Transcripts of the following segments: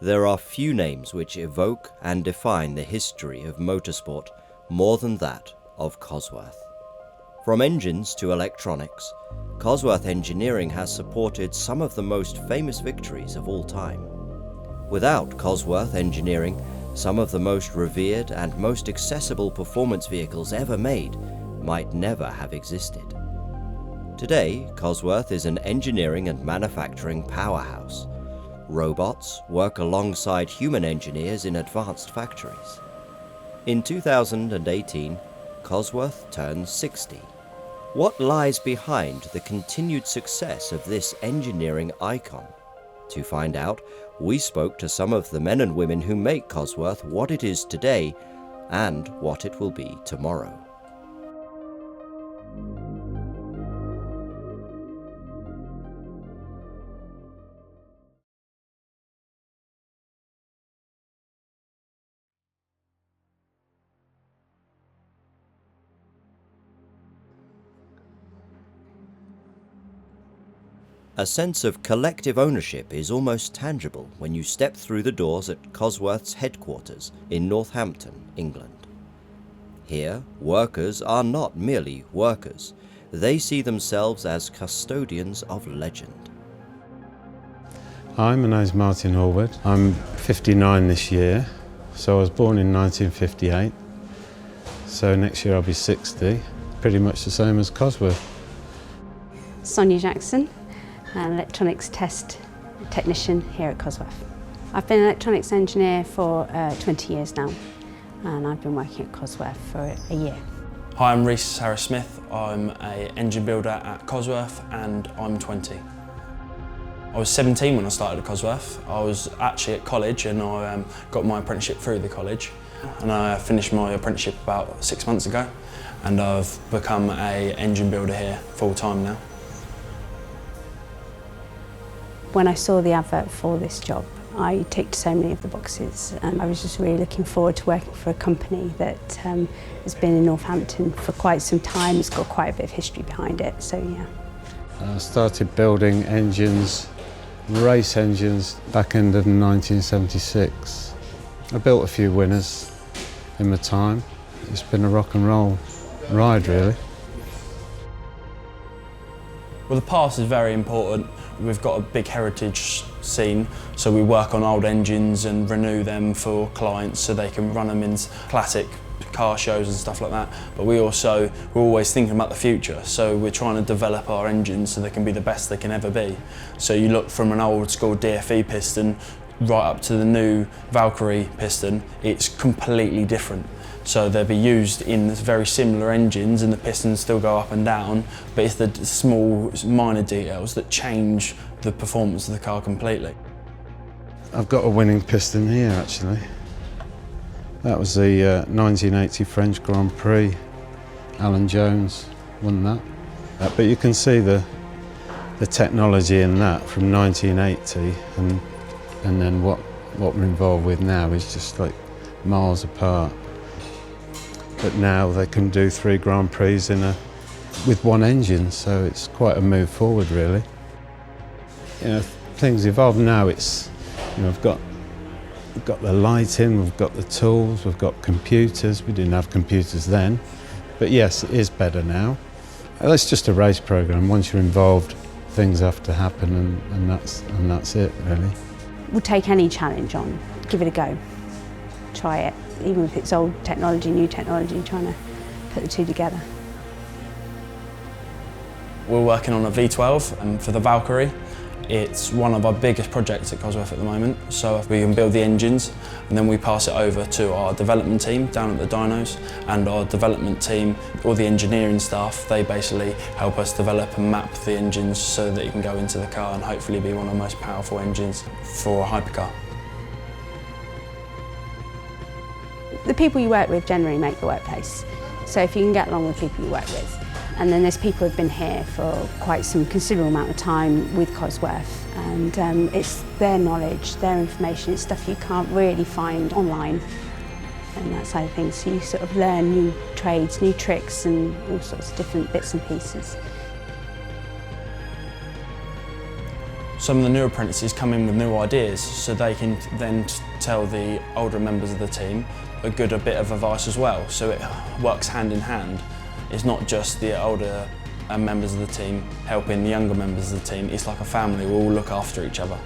There are few names which evoke and define the history of motorsport more than that of Cosworth. From engines to electronics, Cosworth engineering has supported some of the most famous victories of all time. Without Cosworth engineering, some of the most revered and most accessible performance vehicles ever made might never have existed. Today, Cosworth is an engineering and manufacturing powerhouse. Robots work alongside human engineers in advanced factories. In 2018, Cosworth turns 60. What lies behind the continued success of this engineering icon? To find out, we spoke to some of the men and women who make Cosworth what it is today and what it will be tomorrow. A sense of collective ownership is almost tangible when you step through the doors at Cosworth's headquarters in Northampton, England. Here, workers are not merely workers. They see themselves as custodians of legend. Hi, my name's Martin Hallward. I'm 59 this year, so I was born in 1958. So next year I'll be 60, pretty much the same as Cosworth. Sonia Jackson, an electronics test technician here at Cosworth. I've been an electronics engineer for 20 years now, and I've been working at Cosworth for a year. Hi, I'm Rhys Harris-Smith. I'm an engine builder at Cosworth and I'm 20. I was 17 when I started at Cosworth. I was actually at college and I got my apprenticeship through the college. And I finished my apprenticeship about 6 months ago, and I've become an engine builder here full time now. When I saw the advert for this job, I ticked so many of the boxes, and I was just really looking forward to working for a company that has been in Northampton for quite some time. It's got quite a bit of history behind it, so yeah. I started building engines, race engines, back end of 1976. I built a few winners in my time. It's been a rock and roll ride, really. Well, the past is very important. We've got a big heritage scene, so we work on old engines and renew them for clients so they can run them in classic car shows and stuff like that. But we're always thinking about the future, so we're trying to develop our engines so they can be the best they can ever be. So you look from an old school DFE piston right up to the new Valkyrie piston, it's completely different. So they'll be used in very similar engines and the pistons still go up and down, but it's the small minor details that change the performance of the car completely. I've got a winning piston here, actually. That was the 1980 French Grand Prix. Alan Jones won that. But you can see the technology in that from 1980 and then what we're involved with now is just like miles apart. But now they can do 3 Grand Prix with one engine, so it's quite a move forward, really. You know, things evolve now. It's, you know, we've got the lighting, we've got the tools, we've got computers. We didn't have computers then, but yes, it is better now. It's just a race program. Once you're involved, things have to happen, and that's it, really. We'll take any challenge on, give it a go, try it. Even if it's old technology, new technology, trying to put the two together. We're working on a V12 for the Valkyrie. It's one of our biggest projects at Cosworth at the moment, so we can build the engines and then we pass it over to our development team down at the dynos, and our development team, all the engineering staff, they basically help us develop and map the engines so that it can go into the car and hopefully be one of the most powerful engines for a hypercar. The people you work with generally make the workplace. So if you can get along with people you work with, and then there's people who've been here for quite some considerable amount of time with Cosworth, and it's their knowledge, their information, it's stuff you can't really find online and that side of things. So you sort of learn new trades, new tricks and all sorts of different bits and pieces. Some of the new apprentices come in with new ideas, so they can then tell the older members of the team a bit of advice as well. So it works hand in hand. It's not just the older members of the team helping the younger members of the team. It's like a family. We all look after each other.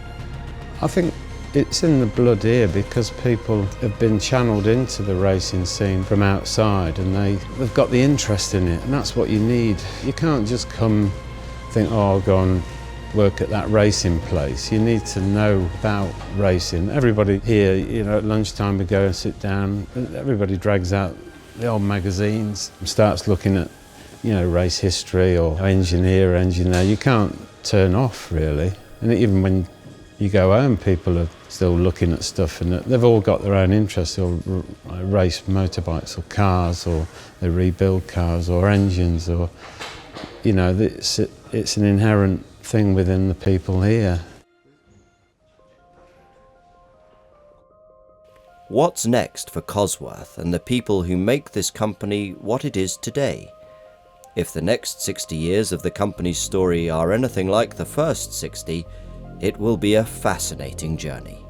I think it's in the blood here because people have been channeled into the racing scene from outside, and they've got the interest in it, and that's what you need. You can't just come think, oh, I'll go and work at that racing place. You need to know about racing. Everybody here, you know, at lunchtime we go and sit down, everybody drags out the old magazines and starts looking at, you know, race history or engineer. You can't turn off really. And even when you go home, people are still looking at stuff, and they've all got their own interests. They'll race motorbikes or cars, or they rebuild cars or engines, or, you know, it's an inherent thing within the people here. What's next for Cosworth and the people who make this company what it is today? If the next 60 years of the company's story are anything like the first 60, it will be a fascinating journey.